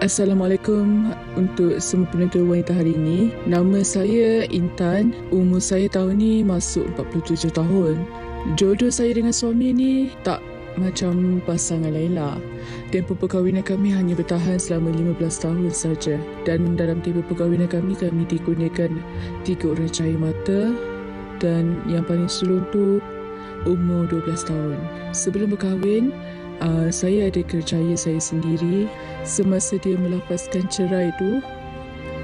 Assalamualaikum untuk semua penonton wanita hari ini. Nama saya Intan. Umur saya tahun ni masuk 47 tahun. Jodoh saya dengan suami ni tak macam pasangan lain lah. Tempoh perkahwinan kami hanya bertahan selama 15 tahun saja. Dan dalam tempoh perkahwinan kami dikurniakan 3 orang cahaya mata. Dan yang paling sulung tu umur 12 tahun. Sebelum berkahwin, saya ada kerjaya saya sendiri. Semasa dia melafazkan cerai tu,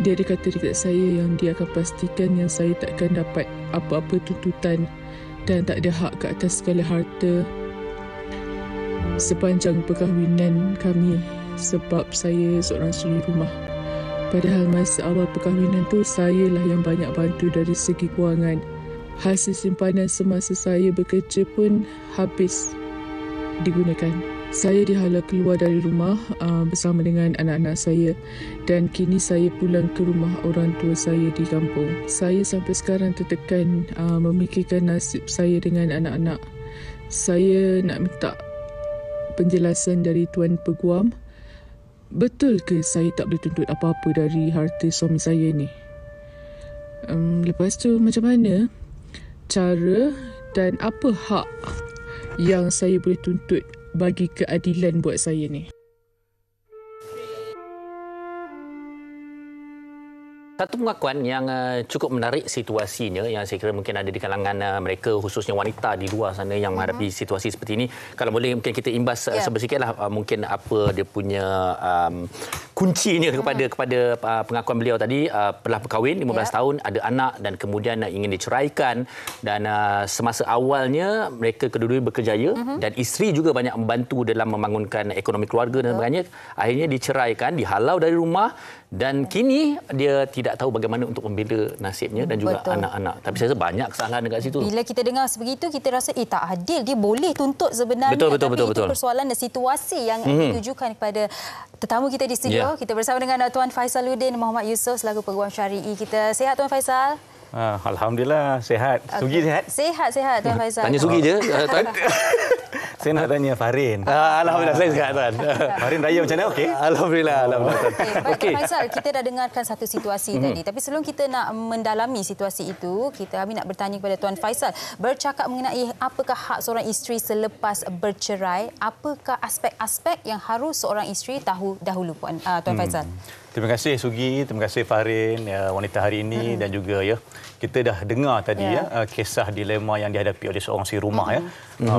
dia ada kata dekat saya yang dia akan pastikan yang saya takkan dapat apa-apa tuntutan dan tak ada hak ke atas segala harta sepanjang perkahwinan kami sebab saya seorang suri rumah. Padahal masa awal perkahwinan tu, saya lah yang banyak bantu dari segi kewangan. Hasil simpanan semasa saya bekerja pun habis digunakan. Saya dihalau keluar dari rumah bersama dengan anak-anak saya dan kini saya pulang ke rumah orang tua saya di kampung. Saya sampai sekarang tertekan memikirkan nasib saya dengan anak-anak. Saya nak minta penjelasan dari Tuan Peguam. Betul ke saya tak boleh tuntut apa-apa dari harta suami saya ni? Lepas tu macam mana cara dan apa hak yang saya boleh tuntut bagi keadilan buat saya ni? Satu pengakuan yang cukup menarik situasinya, yang saya kira mungkin ada di kalangan mereka, khususnya wanita di luar sana yang menghadapi situasi seperti ini. Kalau boleh mungkin kita imbas sebesikitlah mungkin apa dia punya kuncinya kepada pengakuan beliau tadi. Telah berkahwin 15 tahun, ada anak dan kemudian ingin diceraikan, dan semasa awalnya mereka kedua-dua berkerjaya dan isteri juga banyak membantu dalam membangunkan ekonomi keluarga dan sebagainya. Akhirnya diceraikan, dihalau dari rumah, dan kini dia tidak tahu bagaimana untuk membela nasibnya dan juga anak-anak. Tapi saya rasa banyak kesalahan dekat situ. Bila kita dengar sebegitu, kita rasa tak adil. Dia boleh tuntut sebenarnya. Betul. Itu persoalan dan situasi yang ditujukan kepada tetamu kita di studio. Kita bersama dengan Tuan Faisaluddin Muhammad Yusof selaku Peguam Syari'i kita. Sihat Tuan Faisal? Alhamdulillah, sihat. Sugi sihat? Sihat Tuan Faisal. Tanya Sugi je, Tuan. Saya nak tanya Farin. Alhamdulillah, saya sihat, Tuan. Farin raya macam mana? Okey. Alhamdulillah. Baik, Tuan Faisal, kita dah dengarkan satu situasi tadi. Tapi sebelum kita nak mendalami situasi itu, kami nak bertanya kepada Tuan Faisal. Bercakap mengenai apakah hak seorang isteri selepas bercerai, apakah aspek-aspek yang harus seorang isteri tahu dahulu, Tuan Faisal? Terima kasih Sugi, terima kasih Farin, wanita hari ini, dan juga kita dah dengar tadi kisah dilema yang dihadapi oleh seorang si rumah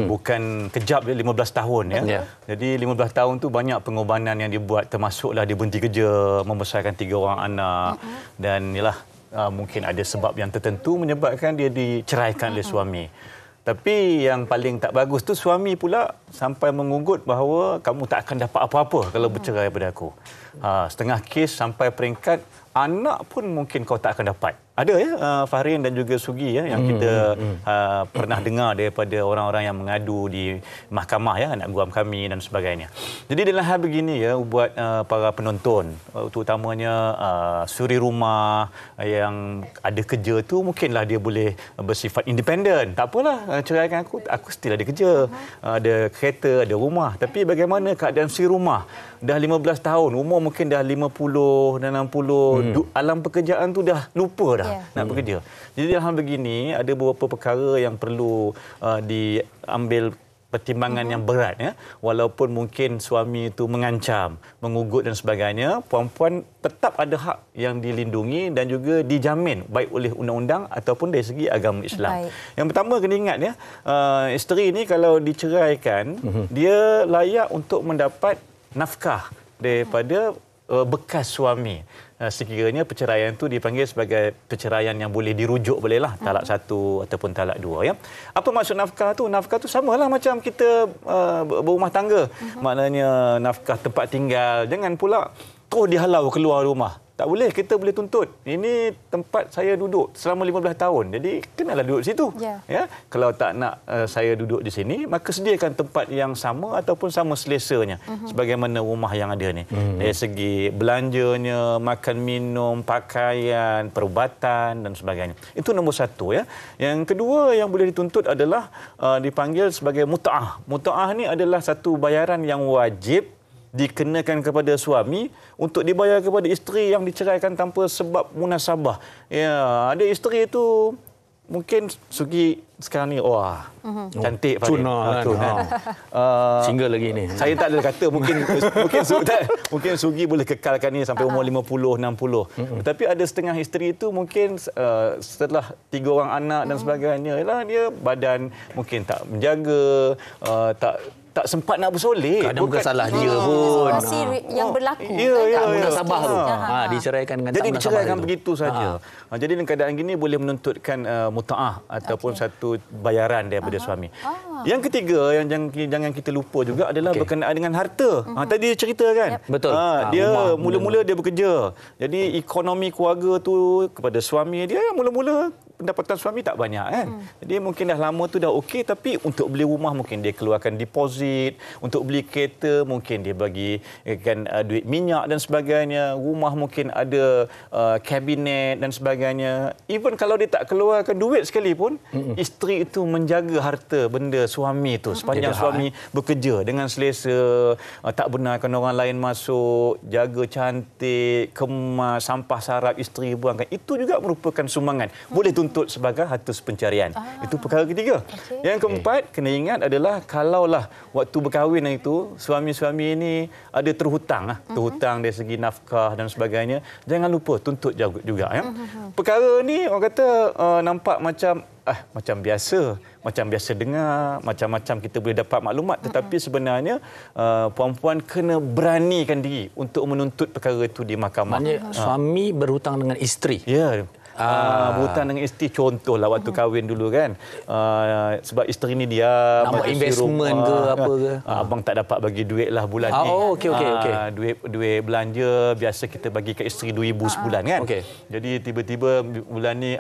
bukan kejap 15 tahun Jadi 15 tahun tu banyak pengorbanan yang dibuat, termasuklah dia berhenti kerja, membesarkan 3 orang anak, dan mungkin ada sebab yang tertentu menyebabkan dia diceraikan oleh suami. Tapi yang paling tak bagus tu suami pula sampai mengunggut bahawa kamu tak akan dapat apa-apa kalau bercerai daripada aku. Setengah kes sampai peringkat anak pun mungkin kau tak akan dapat. Ada Fahrin dan juga Sugi yang kita pernah dengar daripada orang-orang yang mengadu di mahkamah anak guam kami dan sebagainya. Jadi dalam hal begini buat para penonton, terutamanya suri rumah yang ada kerja tu, mungkinlah dia boleh bersifat independen. Tak apalah, ceraikan aku still ada kerja, ada kereta, ada rumah. Tapi bagaimana keadaan suri rumah? Dah 15 tahun, umur mungkin dah 50 dan 60, alam pekerjaan tu dah lupa dah nak bekerja. Jadi dalam hal begini ada beberapa perkara yang perlu diambil pertimbangan yang berat Walaupun mungkin suami itu mengancam, mengugut dan sebagainya, puan-puan tetap ada hak yang dilindungi dan juga dijamin baik oleh undang-undang ataupun dari segi agama Islam. Yang pertama kena ingat isteri ini kalau diceraikan, dia layak untuk mendapat nafkah daripada bekas suami. Sekiranya perceraian itu dipanggil sebagai perceraian yang boleh dirujuk, bolehlah talak 1 ataupun talak 2 Apa maksud nafkah tu? Nafkah tu samalah macam kita berumah tangga. Maknanya nafkah tempat tinggal. Jangan pula terus dihalau keluar rumah. Tak boleh, kita boleh tuntut. Ini tempat saya duduk selama 15 tahun. Jadi kenalah duduk di situ. Kalau tak nak saya duduk di sini, maka sediakan tempat yang sama ataupun sama selesanya sebagaimana rumah yang ada ni. Dari segi belanjanya, makan minum, pakaian, perubatan dan sebagainya. Itu nombor 1 Yang kedua yang boleh dituntut adalah dipanggil sebagai mut'ah. Mut'ah ni adalah satu bayaran yang wajib dikenakan kepada suami untuk dibayar kepada isteri yang diceraikan tanpa sebab munasabah. Ya, ada isteri itu mungkin segi sekarang ni cantik Farid. Cuna kan. Single lagi ni. Saya tak ada kata mungkin Sugi boleh kekalkan ni sampai umur 50 60. Tetapi ada setengah isteri itu mungkin setelah 3 orang anak dan sebagainya, ialah dia badan mungkin tak menjaga, tak sempat nak bersolek. Kadang bukan salah dia pun. Situasi yang berlaku. Tak munasabah tu. Diceraikan dengan tak jadi munasabah. diceraikan begitu saja. Jadi dalam keadaan gini boleh menuntutkan muta'ah ataupun satu bayaran daripada suami. Yang ketiga yang jangan kita lupa juga adalah berkenaan dengan harta. Tadi dia cerita kan. Betul. Dia mula-mula dia bekerja. Jadi ekonomi keluarga tu kepada suami dia mula-mula pendapatan suami tak banyak kan. Jadi mungkin dah lama tu dah okey, tapi untuk beli rumah mungkin dia keluarkan deposit, untuk beli kereta mungkin dia bagi duit minyak dan sebagainya, rumah mungkin ada kabinet dan sebagainya. Even kalau dia tak keluarkan duit sekalipun, isteri itu menjaga harta benda suami itu sepanjang suami bekerja dengan selesa, tak benarkan orang lain masuk, jaga cantik, kemas, sampah sarap isteri buangkan. Itu juga merupakan sumbangan. Boleh tuntut sebagai harta pencarian. Itu perkara ketiga. Yang keempat, kena ingat adalah kalaulah waktu berkahwin itu suami-suami ini ada terhutang dari segi nafkah dan sebagainya, jangan lupa tuntut juga ya. Perkara ni orang kata nampak macam biasa dengar, macam-macam kita boleh dapat maklumat, tetapi sebenarnya puan-puan kena beranikan diri untuk menuntut perkara itu di mahkamah. Maknanya suami berhutang dengan isteri. Ya. Berhutang dengan isteri, contohlah waktu kahwin dulu kan, sebab isteri ni dia nak investment ke apa ke, abang tak dapat bagi duit lah bulan ni. Okey. Duit belanja biasa kita bagi kat isteri 2,000 sebulan kan. Jadi tiba-tiba bulan ni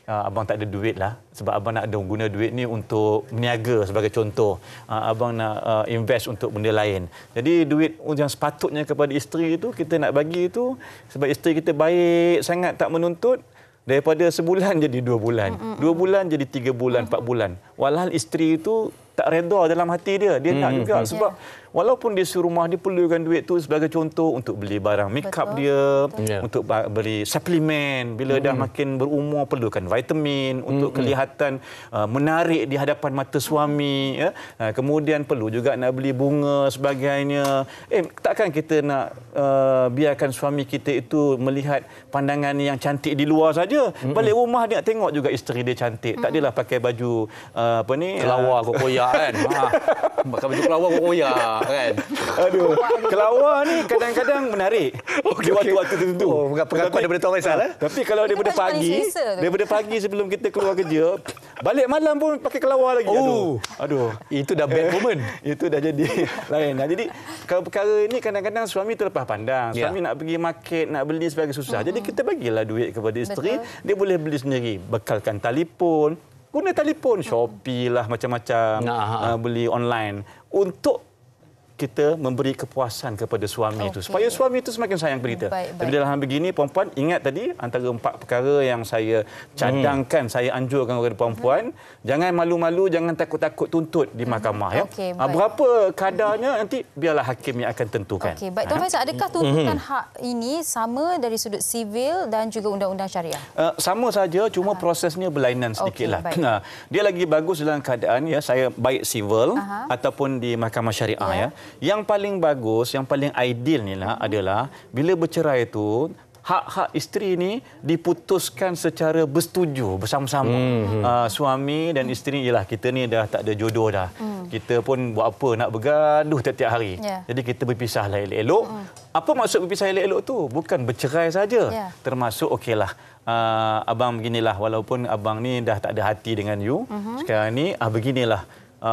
abang tak ada duit lah, sebab abang nak guna duit ni untuk berniaga sebagai contoh. Abang nak invest untuk benda lain. Jadi duit yang sepatutnya kepada isteri itu kita nak bagi itu, sebab isteri kita baik sangat tak menuntut, daripada sebulan jadi 2 bulan. 2 bulan jadi 3 bulan, 4 bulan. Walhal isteri itu tak reda dalam hati dia. Dia nak juga sebab walaupun dia serumah, dia perlukan duit tu sebagai contoh untuk beli barang make up dia, untuk beli suplemen. Bila dah makin berumur perlukan vitamin untuk kelihatan menarik di hadapan mata suami ya. Kemudian perlu juga nak beli bunga sebagainya. Takkan kita nak biarkan suami kita itu melihat pandangan yang cantik di luar saja. Balik rumah dia nak tengok juga isteri dia cantik. Tak adalah pakai baju kelawar kokoyak kan. Pakai baju kelawar kokoyak kan. Aduh, kelawar ni kadang-kadang menarik di waktu-waktu tertentu. Pengakuan daripada Tuan Faisal. Tapi kalau daripada pagi sebelum kita keluar kerja, balik malam pun pakai kelawar lagi. Aduh. Itu dah bad moment. Itu dah jadi lain. Jadi kalau perkara ini kadang-kadang suami terlepas pandang. Suami nak pergi market, nak beli sebagai susah. Jadi kita bagilah duit kepada isteri, dia boleh beli sendiri. Bekalkan telefon, guna telefon, Shopee lah macam-macam, beli online untuk kita memberi kepuasan kepada suami itu, supaya suami itu semakin sayang kepada kita. Tapi dalam hal begini, puan-puan ingat tadi antara 4 perkara yang saya cadangkan, saya anjurkan kepada puan-puan, jangan malu-malu, jangan takut-takut tuntut di mahkamah ya. Berapa kadarnya nanti biarlah hakim yang akan tentukan. Baik, Tuan Faisal, adakah tuntutan hak ini sama dari sudut sivil dan juga undang-undang syariah? Sama saja, cuma prosesnya berlainan sedikitlah. Dia lagi bagus dalam keadaan ya, saya baik sivil ataupun di mahkamah syariah ya. Yang paling bagus, yang paling ideal ni lah adalah bila bercerai itu hak-hak isteri ni diputuskan secara bersetuju bersama-sama. Suami dan isteri, ialah kita ni dah tak ada jodoh dah. Kita pun buat apa nak bergaduh tiap-tiap hari. Jadi kita berpisahlah elok-elok. Apa maksud berpisah elok-elok tu? Bukan bercerai saja. Termasuk okeylah, abang beginilah, walaupun abang ni dah tak ada hati dengan you, sekarang ni beginilah,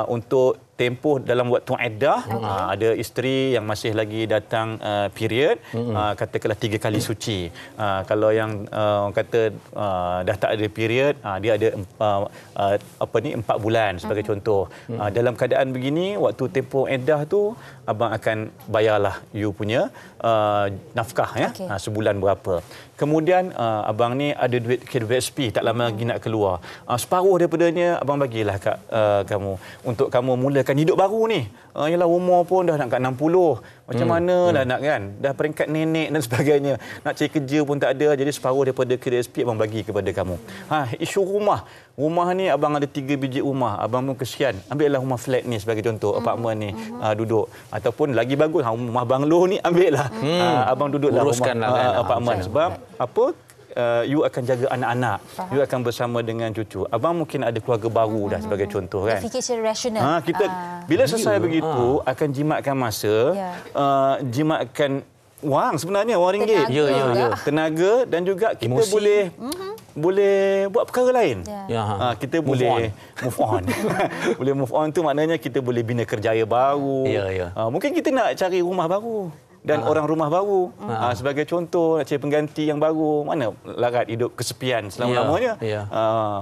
untuk tempoh dalam waktu iddah, ada isteri yang masih lagi datang period, katakanlah 3 kali suci. Kalau yang orang kata dah tak ada period, dia ada 4 bulan sebagai contoh. Dalam keadaan begini, waktu tempoh iddah tu abang akan bayarlah you punya nafkah ya, sebulan berapa. Kemudian abang ni ada duit KWSP, tak lama lagi nak keluar. Separuh daripadanya abang bagilah kat kamu untuk kamu mulakan akan hidup baru ni. Yalah umur pun dah nak kat 60. Macam mana dah nak kan? Dah peringkat nenek dan sebagainya. Nak cari kerja pun tak ada. Jadi separuh daripada KSP abang bagi kepada kamu. Isu rumah. Rumah ni abang ada 3 biji rumah. Abang pun kesian. Ambillah rumah flat ni sebagai contoh. Apartmen ni duduk. Ataupun lagi bagus rumah banglo ni ambillah. Abang duduklah rumah apartmen. Sebab apa? You akan jaga anak-anak. You akan bersama dengan cucu. Abang mungkin ada keluarga baru dah sebagai contoh kan. Fikir secara rasional. Kita bila selesai begitu akan jimatkan masa, jimatkan wang sebenarnya, wang ringgit. Tenaga dan juga kita emosi. boleh buat perkara lain. Kita boleh move on. Boleh move on tu maknanya kita boleh bina kerjaya baru. Mungkin kita nak cari rumah baru. Dan orang rumah baru. Sebagai contoh, nak cari pengganti yang baru. Mana larat hidup kesepian selama-lamanya.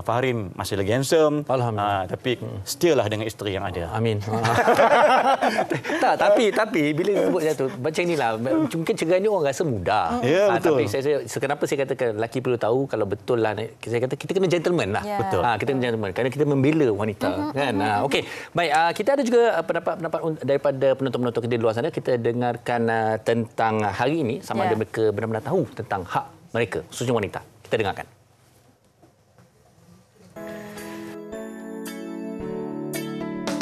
Faharin masih lagi handsome. Tapi still lah dengan isteri yang ada. Amin. Tapi bila sebut macam tu, macam inilah. Mungkin cegah ni orang rasa mudah. Betul. Tapi kenapa saya katakan lelaki perlu tahu kalau betul lah. Saya kata kita kena gentleman lah. Betul. Kita kena gentleman. Kerana kita membela wanita. Kan? Okey. Baik, kita ada juga pendapat daripada penonton-penonton kita di luar sana. Kita dengarkan tentang hari ini sama ada mereka benar-benar tahu tentang hak mereka, khususnya wanita. Kita dengarkan.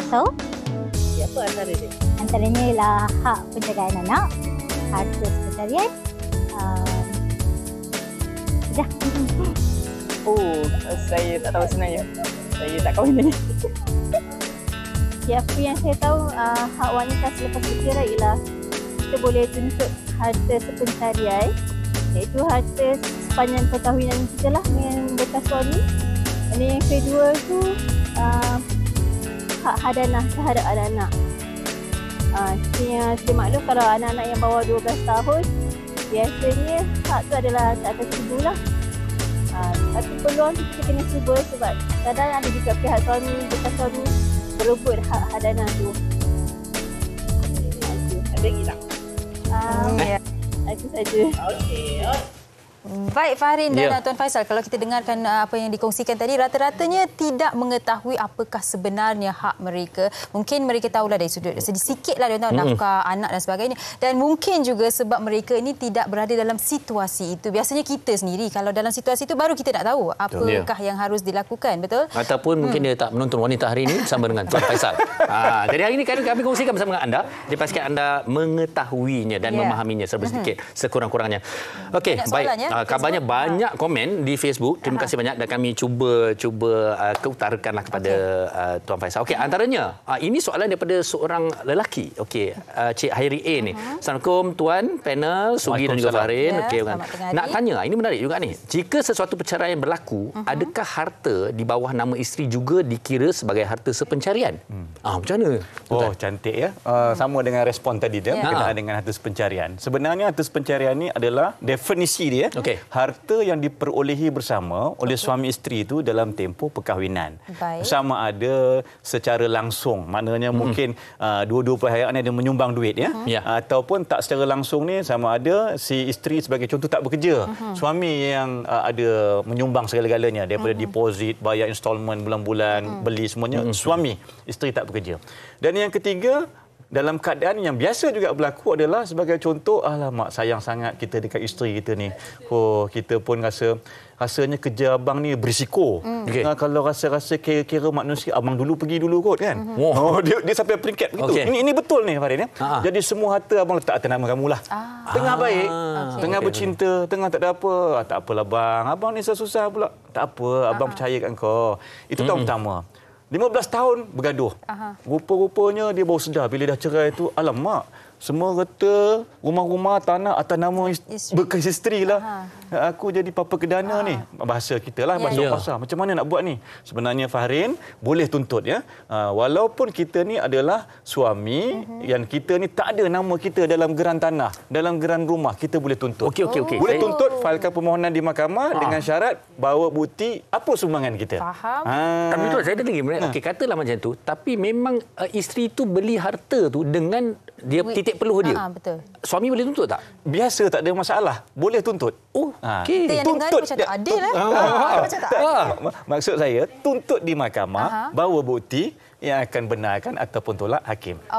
So, apa antara dia? Antaranya ialah hak penjagaan anak, harta sekretariat. Sudah. Saya tak tahu sebenarnya. Saya tak kahwin lagi. Apa yang saya tahu, hak wanita selepas bercerai ialah kita boleh tuntut harta sepencarian, iaitu harta sepanjang perkahwinan kita lah dengan bekas suami. Dan yang kedua tu hak hadanah terhadap anak-anak. Saya maklum kalau anak-anak yang bawah 12 tahun, biasanya hak tu adalah tak atas ibu lah. Tapi peluang tu kita kena cuba sebab kadang ada juga pihak suami, bekas suami berebut hak hadanah tu. Ada lagi tak? Itu saja. Okey. Baik Faharin dan Tuan Faisal, kalau kita dengarkan apa yang dikongsikan tadi, rata-ratanya tidak mengetahui apakah sebenarnya hak mereka. Mungkin mereka tahulah dari sudut sedikitlah dia tahu nafkah anak dan sebagainya. Dan mungkin juga sebab mereka ini tidak berada dalam situasi itu. Biasanya kita sendiri kalau dalam situasi itu baru kita nak tahu apakah yang harus dilakukan, betul? Ataupun mungkin dia tak menonton wanita hari ini bersama dengan Tuan Faisal. Jadi hari ini kami kongsikan bersama dengan anda, dipastikan anda mengetahuinya dan memahaminya sedikit sekurang-kurangnya. Okey, baik. Kabarnya banyak komen di Facebook. Terima kasih banyak dan kami cuba keutarakanlah kepada Tuan Faisal. Okey, antaranya ini soalan daripada seorang lelaki. Okey, Cik Hairi A ni. Assalamualaikum Tuan, panel, Sugi dan juga Faharin. Okey, nak tanya, ini menarik juga ni. Jika sesuatu perceraian berlaku, adakah harta di bawah nama isteri juga dikira sebagai harta sepencarian? Macam mana? Cantik ya. Sama dengan respon tadi dia berkenaan dengan harta sepencarian. Sebenarnya harta sepencarian ni adalah definisi dia. Harta yang diperolehi bersama oleh suami isteri itu dalam tempoh perkahwinan. Sama ada secara langsung, maknanya mungkin dua-dua perhayaan ada menyumbang duit ataupun tak secara langsung ni, sama ada si isteri sebagai contoh tak bekerja, suami yang ada menyumbang segala-galanya daripada deposit, bayar installment bulan-bulan, beli semuanya, suami, isteri tak bekerja. Dan yang ketiga, dalam keadaan yang biasa juga berlaku adalah sebagai contoh, alamak sayang sangat kita dekat isteri kita ni. Kita pun rasanya kerja abang ni berisiko. Kalau rasa-rasa kira-kira manusia, abang dulu pergi dulu kot kan. Dia sampai peringkat begitu. Ini betul ni Faharin. Jadi semua harta abang letak atas nama kamu lah. Tengah baik, tengah bercinta, tengah tak ada apa. Tak apalah bang, abang ni susah pula. Tak apa, abang percayakan kau. Itu tahun pertama. 15 tahun bergaduh. Rupa-rupanya dia baru sedar bila dah cerai tu, alamak, semua kata rumah-rumah, tanah atas nama bekas isteri lah. Aku jadi papa kedana ni. Bahasa kita lah, bahasa pasar. Macam mana nak buat ni? Sebenarnya Faharin boleh tuntut ya. Walaupun kita ni adalah suami, yang kita ni tak ada nama kita dalam geran tanah, dalam geran rumah, kita boleh tuntut. Okey. Boleh tuntut, failkan permohonan di mahkamah dengan syarat bawa bukti apa sumbangan kita. Faham. Tapi betul, saya ada lagi. Okey, katalah macam tu, tapi memang isteri tu beli harta tu dengan dia titik peluh dia. Betul. Suami boleh tuntut tak? Biasa, tak ada masalah. Boleh tuntut. Kita yang dengar macam tak adil. Macam tak adil. Maksud saya, tuntut di mahkamah, bawa bukti, yang akan benarkan ataupun tolak hakim. Dia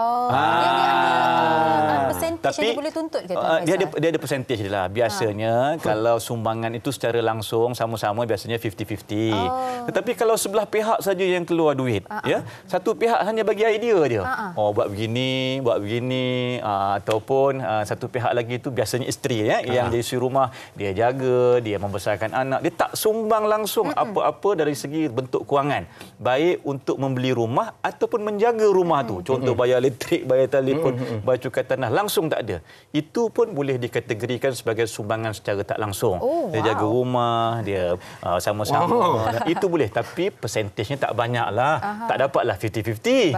ada percentage yang dia boleh tuntut ke Tuan Faisal? Dia ada percentage dia lah. Biasanya kalau sumbangan itu secara langsung sama-sama biasanya 50-50. Tetapi kalau sebelah pihak saja yang keluar duit, ya, satu pihak hanya bagi idea dia. Buat begini, ataupun satu pihak lagi itu biasanya isteri yang jadi isi rumah, dia jaga, dia membesarkan anak, dia tak sumbang langsung apa-apa dari segi bentuk kewangan. Baik untuk membeli rumah ataupun menjaga rumah tu. Contoh bayar elektrik, bayar telefon, bayar cukai tanah, langsung tak ada. Itu pun boleh dikategorikan sebagai sumbangan secara tak langsung. Dia jaga rumah, dia sama-sama. Itu boleh, tapi persentasenya tak banyaklah. Tak dapatlah 50-50.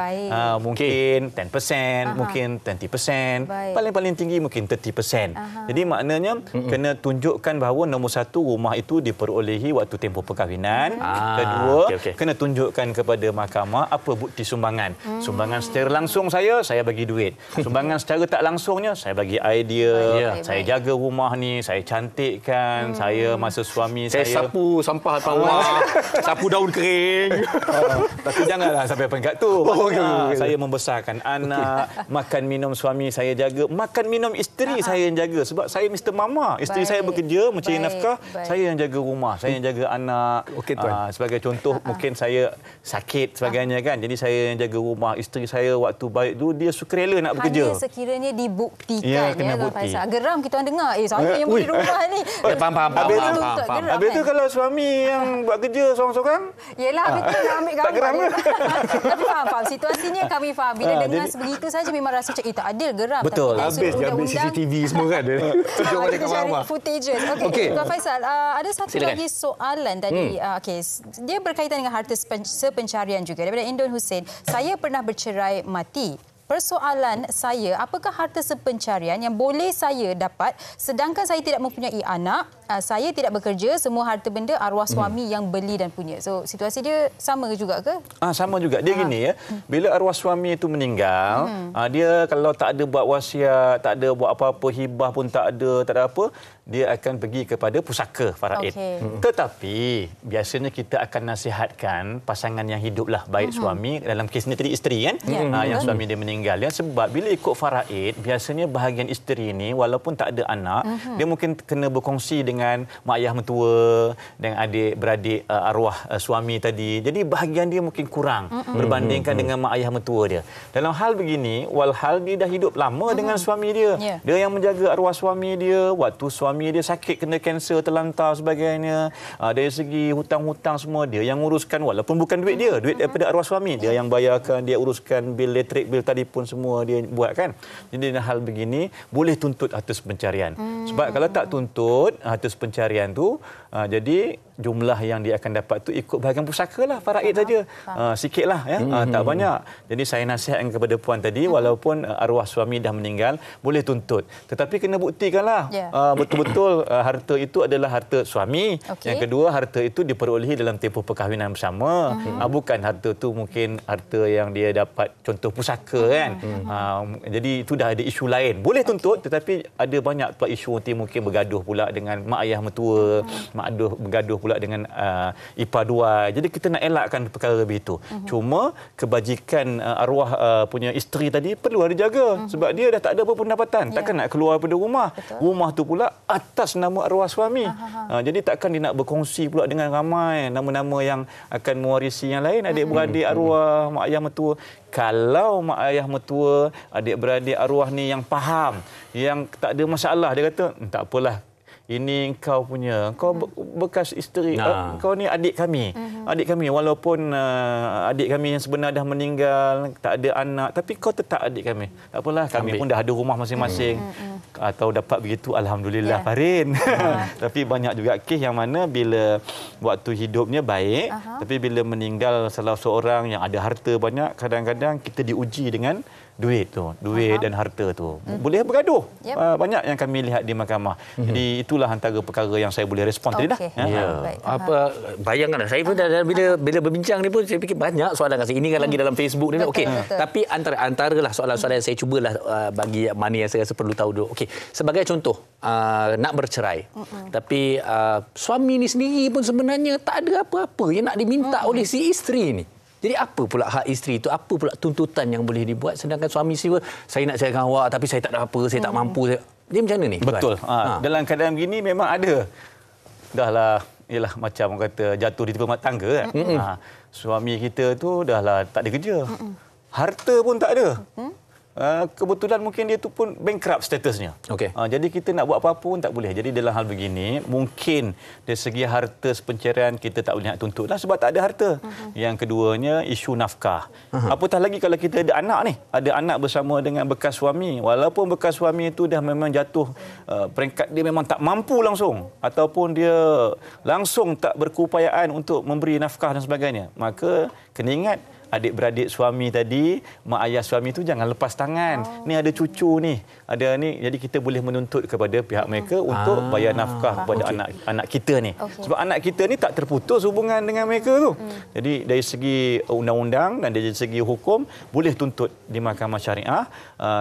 Mungkin 10%, mungkin 20%. Paling-paling tinggi mungkin 30%. Jadi maknanya kena tunjukkan bahawa nombor satu, rumah itu diperolehi waktu tempoh perkahwinan. Kedua, kena tunjukkan kepada mahkamah apa bukti sumbangan. Sumbangan secara langsung saya bagi duit. Sumbangan secara tak langsungnya, saya bagi idea. Saya jaga rumah ni, saya cantikkan, saya masa suami saya sapu sampah atas rumah, sapu daun kering. Tapi janganlah sampai peringkat tu. Saya membesarkan anak, makan minum suami saya jaga, makan minum isteri saya yang jaga. Sebab saya Mr. Mama, isteri saya bekerja mencari nafkah, saya yang jaga rumah, saya yang jaga anak. Sebagai contoh, mungkin saya sakit sebagainya kan. Jadi saya yang jaga rumah, isteri saya waktu baik dulu dia sukarela nak bekerja. Hanya sekiranya dibuktikan kena bukti. Geram kita orang dengar, saya yang beli rumah ni. Faham. Habis tu kalau suami yang buat kerja seorang-seorang, yelah, betul nak ambil gambar. Tak geram ke? Tapi faham. Situasinya kami faham. Bila dengar sebegitu saja memang rasa macam tak adil, geram. Betul. Tapi Habis dia ambil CCTV semua kan. Tunjuk balik kat rumah. Footages. Okey. Tuan Faisal, ada satu lagi soalan tadi. Dia berkaitan dengan harta sepencarian juga. Daripada Indon Hussein. Saya pernah bercerai mati. Persoalan saya, apakah harta sepencarian yang boleh saya dapat sedangkan saya tidak mempunyai anak, saya tidak bekerja, semua harta benda arwah suami yang beli dan punya. So, situasi dia sama juga ke? Sama juga. Dia gini ya. Bila arwah suami itu meninggal, dia kalau tak ada buat wasiat, tak ada buat apa-apa, hibah pun tak ada apa, dia akan pergi kepada pusaka faraid. Tetapi biasanya kita akan nasihatkan pasangan yang hiduplah, baik suami, dalam kes ini tadi isteri kan, yang suami dia meninggal. Sebab bila ikut faraid, biasanya bahagian isteri ini walaupun tak ada anak, dia mungkin kena berkongsi dengan mak ayah mentua, dengan adik-beradik arwah suami tadi. Jadi bahagian dia mungkin kurang berbandingkan dengan mak ayah mentua dia. Dalam hal begini, walhal dia dah hidup lama dengan suami dia. Dia yang menjaga arwah suami dia, waktu suami dia sakit, kena kanser, terlantar sebagainya. Dari segi hutang-hutang semua dia yang uruskan, walaupun bukan duit dia, duit daripada arwah suami. Dia yang bayarkan, dia uruskan bil elektrik, bil tadi pun semua dia buat kan. Jadi dalam hal begini boleh tuntut harta pencarian. Sebab kalau tak tuntut harta pencarian tu, jadi jumlah yang dia akan dapat tu ikut bahagian pusaka lah, faraid saja. Sikitlah ya, tak banyak. Jadi saya nasihatkan kepada puan tadi, walaupun arwah suami dah meninggal, boleh tuntut. Tetapi kena buktikanlah betul-betul harta itu adalah harta suami. Yang kedua, harta itu diperolehi dalam tempoh perkahwinan bersama. Bukan harta tu mungkin harta yang dia dapat contoh pusaka kan. Jadi itu dah ada isu lain. Boleh tuntut, tetapi ada banyak pula isu nanti mungkin bergaduh pula dengan mak ayah mentua, bergaduh pula dengan ipar dua. Jadi kita nak elakkan perkara lebih itu. Cuma kebajikan arwah punya isteri tadi perlu ada jaga. Sebab dia dah tak ada apa pendapatan. Takkan nak keluar daripada rumah. Rumah tu pula atas nama arwah suami. Jadi takkan dia nak berkongsi pula dengan ramai nama-nama yang akan mewarisi yang lain, adik-beradik arwah mak ayah mentua. Kalau mak ayah mentua, adik-beradik arwah ni yang faham, yang tak ada masalah, dia kata tak apalah, ini kau punya, kau bekas isteri, kau ni adik kami. Adik kami, walaupun adik kami yang sebenar dah meninggal, tak ada anak, tapi kau tetap adik kami. Tak apalah, kami pun dah ada rumah masing-masing. Atau dapat begitu, alhamdulillah, Farin. Tapi banyak juga kes yang mana bila waktu hidupnya baik, tapi bila meninggal salah seorang yang ada harta banyak, kadang-kadang kita diuji dengan duit dan harta tu. Boleh bergaduh. Banyak yang kami lihat di mahkamah. Jadi itulah antara perkara yang saya boleh respon tadi dah. Apa bayangkanlah, saya pun bila berbincang ni pun saya fikir banyak soalan kasi ini kan lagi dalam Facebook ni. Okey. Tapi antaralah soalan-soalan yang saya cubalah bagi mana yang saya rasa perlu tahu dulu. Okey, sebagai contoh nak bercerai. Tapi suami ni sendiri pun sebenarnya tak ada apa-apa yang nak diminta oleh si isteri ni. Jadi apa pula hak isteri itu? Apa pula tuntutan yang boleh dibuat sedangkan suami saya nak ceraikan awak tapi saya tak ada apa, saya tak mampu. Dia macam mana ni? Betul. Dalam keadaan begini memang ada. Dahlah, ialah macam orang kata jatuh di tepi rumah tangga kan. Suami kita tu dahlah tak ada kerja. Harta pun tak ada. Kebetulan mungkin dia tu pun bankrupt statusnya. Okey. Jadi kita nak buat apa-apa pun tak boleh. Jadi dalam hal begini, mungkin dari segi harta pencerian kita tak boleh nak tuntutlah sebab tak ada harta. Yang keduanya isu nafkah. Apatah lagi kalau kita ada anak ni, ada anak bersama dengan bekas suami, walaupun bekas suami itu dah memang jatuh peringkat dia memang tak mampu langsung ataupun dia langsung tak berkeupayaan untuk memberi nafkah dan sebagainya, maka kena ingat adik-beradik suami tadi, mak ayah suami itu jangan lepas tangan. Ni ada cucu ni, ada ni. Jadi kita boleh menuntut kepada pihak mereka untuk bayar nafkah kepada anak kita ni. Sebab anak kita ni tak terputus hubungan dengan mereka tu. Jadi dari segi undang-undang dan dari segi hukum boleh tuntut di mahkamah syariah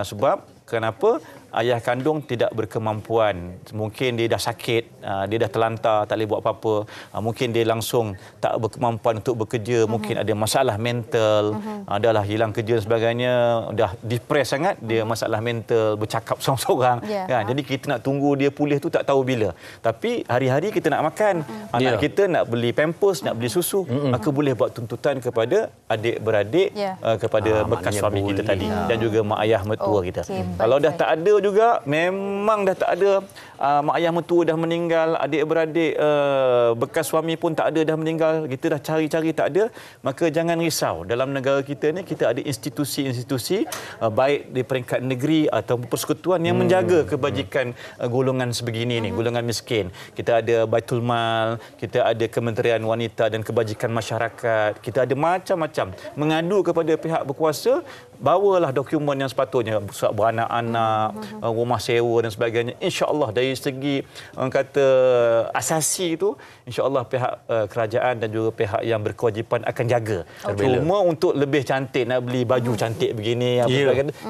sebab kenapa? Ayah kandung tidak berkemampuan. Mungkin dia dah sakit, dia dah terlantar, tak boleh buat apa-apa. Mungkin dia langsung tak berkemampuan untuk bekerja. Mungkin ada masalah mental, adalah hilang kerja dan sebagainya. Dah depres sangat, dia masalah mental, bercakap seorang-seorang. Kan? Jadi kita nak tunggu dia pulih tu tak tahu bila. Tapi hari-hari kita nak makan. Anak kita nak beli pampers, nak beli susu. Maka boleh buat tuntutan kepada adik-beradik, kepada bekas suami kita tadi. Dan juga mak ayah mertua kita. Kalau dah tak ada juga, memang dah tak ada, mak ayah mertua dah meninggal, adik-beradik bekas suami pun tak ada, dah meninggal, kita dah cari-cari tak ada, maka jangan risau. Dalam negara kita ni kita ada institusi-institusi baik di peringkat negeri atau persekutuan yang menjaga kebajikan golongan sebegini ni, golongan miskin. Kita ada Baitul Mal, kita ada Kementerian Wanita dan Kebajikan Masyarakat, kita ada macam-macam. Mengadu kepada pihak berkuasa, bawalah dokumen yang sepatutnya, beranak-anak, rumah sewa dan sebagainya. InsyaAllah dari segi orang kata asasi itu, insyaAllah pihak kerajaan dan juga pihak yang berkewajipan akan jaga. Cuma untuk lebih cantik, nak beli baju cantik begini,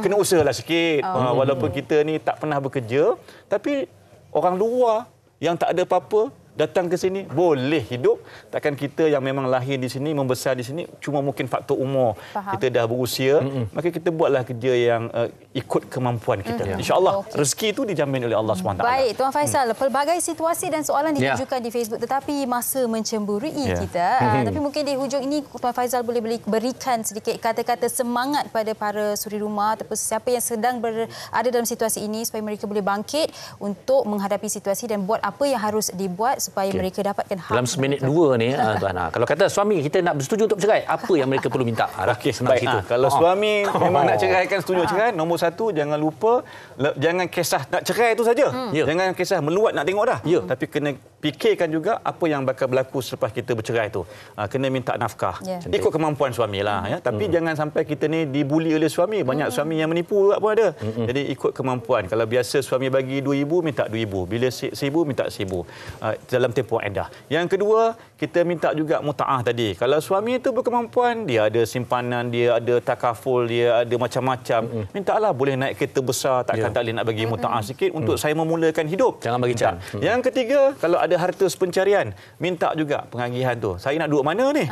kena usahalah sikit. Walaupun kita ni tak pernah bekerja, tapi orang luar yang tak ada apa-apa datang ke sini boleh hidup. Takkan kita yang memang lahir di sini, membesar di sini, cuma mungkin faktor umur. Kita dah berusia, maka kita buatlah kerja yang ikut kemampuan kita. InsyaAllah rezeki itu dijamin oleh Allah SWT. Baik, Tuan Faisal, pelbagai situasi dan soalan ditujukan di Facebook, tetapi masa mencemburui kita. Tapi mungkin di hujung ini Tuan Faisal boleh berikan sedikit kata-kata semangat pada para suri rumah ataupun siapa yang sedang berada dalam situasi ini supaya mereka boleh bangkit untuk menghadapi situasi dan buat apa yang harus dibuat supaya mereka dapatkan hak. Dalam seminit dua ni, Tuan, kalau kata suami kita nak bersetuju untuk bercerai, apa yang mereka perlu minta? Senang situ. Kalau suami memang nak ceraikan, setuju cerai, nombor satu, jangan lupa, jangan kisah nak cerai itu saja. Jangan kisah meluat nak tengok dah. Tapi kena fikirkan juga apa yang bakal berlaku selepas kita bercerai itu. Kena minta nafkah. Ikut kemampuan suami lah. Tapi jangan sampai kita ni dibuli oleh suami. Banyak suami yang menipu juga pun ada. Jadi ikut kemampuan. Kalau biasa suami bagi RM2,000, minta RM2,000. Bila RM1,000, minta RM1,000. Dalam tempoh edah. Yang kedua, kita minta juga muta'ah tadi. Kalau suami itu berkemampuan, dia ada simpanan, dia ada takaful, dia ada macam-macam. Mintalah, boleh naik kereta besar, takkan tak boleh nak bagi muta'ah sikit untuk saya memulakan hidup. Jangan bagi can. Yang ketiga, kalau ada harta pencarian, minta juga pengagihan tu. Saya nak duduk mana ni?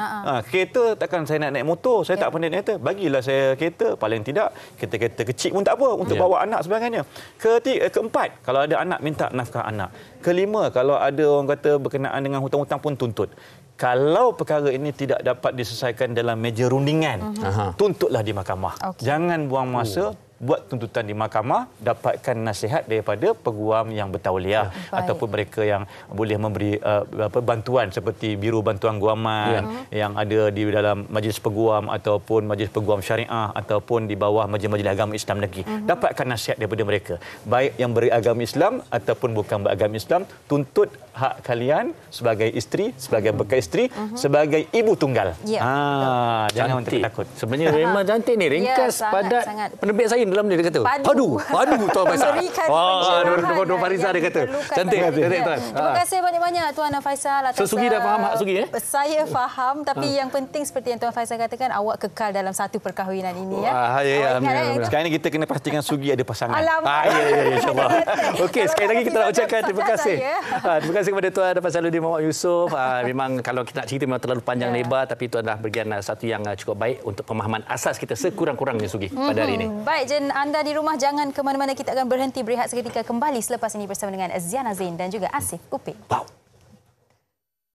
Kereta, takkan saya nak naik motor, saya tak pandai naik kereta. Bagilah saya kereta, paling tidak kereta-kereta kecil pun tak apa untuk bawa anak sebagainya. Keempat, kalau ada anak, minta nafkah anak. Kelima, kalau ada orang kata berkenaan dengan hutang-hutang pun tuntut. Kalau perkara ini tidak dapat diselesaikan dalam meja rundingan, tuntutlah di mahkamah. Jangan buang masa, buat tuntutan di mahkamah, dapatkan nasihat daripada peguam yang bertauliah ataupun mereka yang boleh memberi bantuan seperti Biro Bantuan Guaman yang ada di dalam majlis peguam ataupun majlis peguam syariah ataupun di bawah majlis-majlis agama Islam negeri. Dapatkan nasihat daripada mereka. Baik yang beragama Islam ataupun bukan beragama Islam, tuntut hak kalian sebagai isteri, sebagai bekas isteri, sebagai ibu tunggal. Jangan takut. Sebenarnya memang cantik ni, ringkas, padat. Penerbit saya Farin dalam ni dia kata. Padu Tuan Faisal. Memberikan Tuan Farizal dia kata. Cantik. Tuan. Terima kasih banyak-banyak Tuan Faisal atas. So, Sugi dah faham hak Sugi Saya faham, tapi yang penting seperti yang Tuan Faisal katakan, awak kekal dalam satu perkahwinan ini ya. Sekarang ni kita kena pastikan Sugi ada pasangan. Ya, insya-Allah. Okey, sekali lagi kita nak ucapkan terima kasih. Terima kasih kepada Tuan Faisaluddin Muhammad Yusof. Memang kalau kita nak cerita memang terlalu panjang lebar, tapi Tuan dah berikan satu yang cukup baik untuk pemahaman asas kita sekurang-kurangnya Sugi pada hari ini. Baik, Jen, anda di rumah jangan ke mana-mana, kita akan berhenti berehat seketika, kembali selepas ini bersama dengan Ziana Zain dan juga Asif Upik. Wow.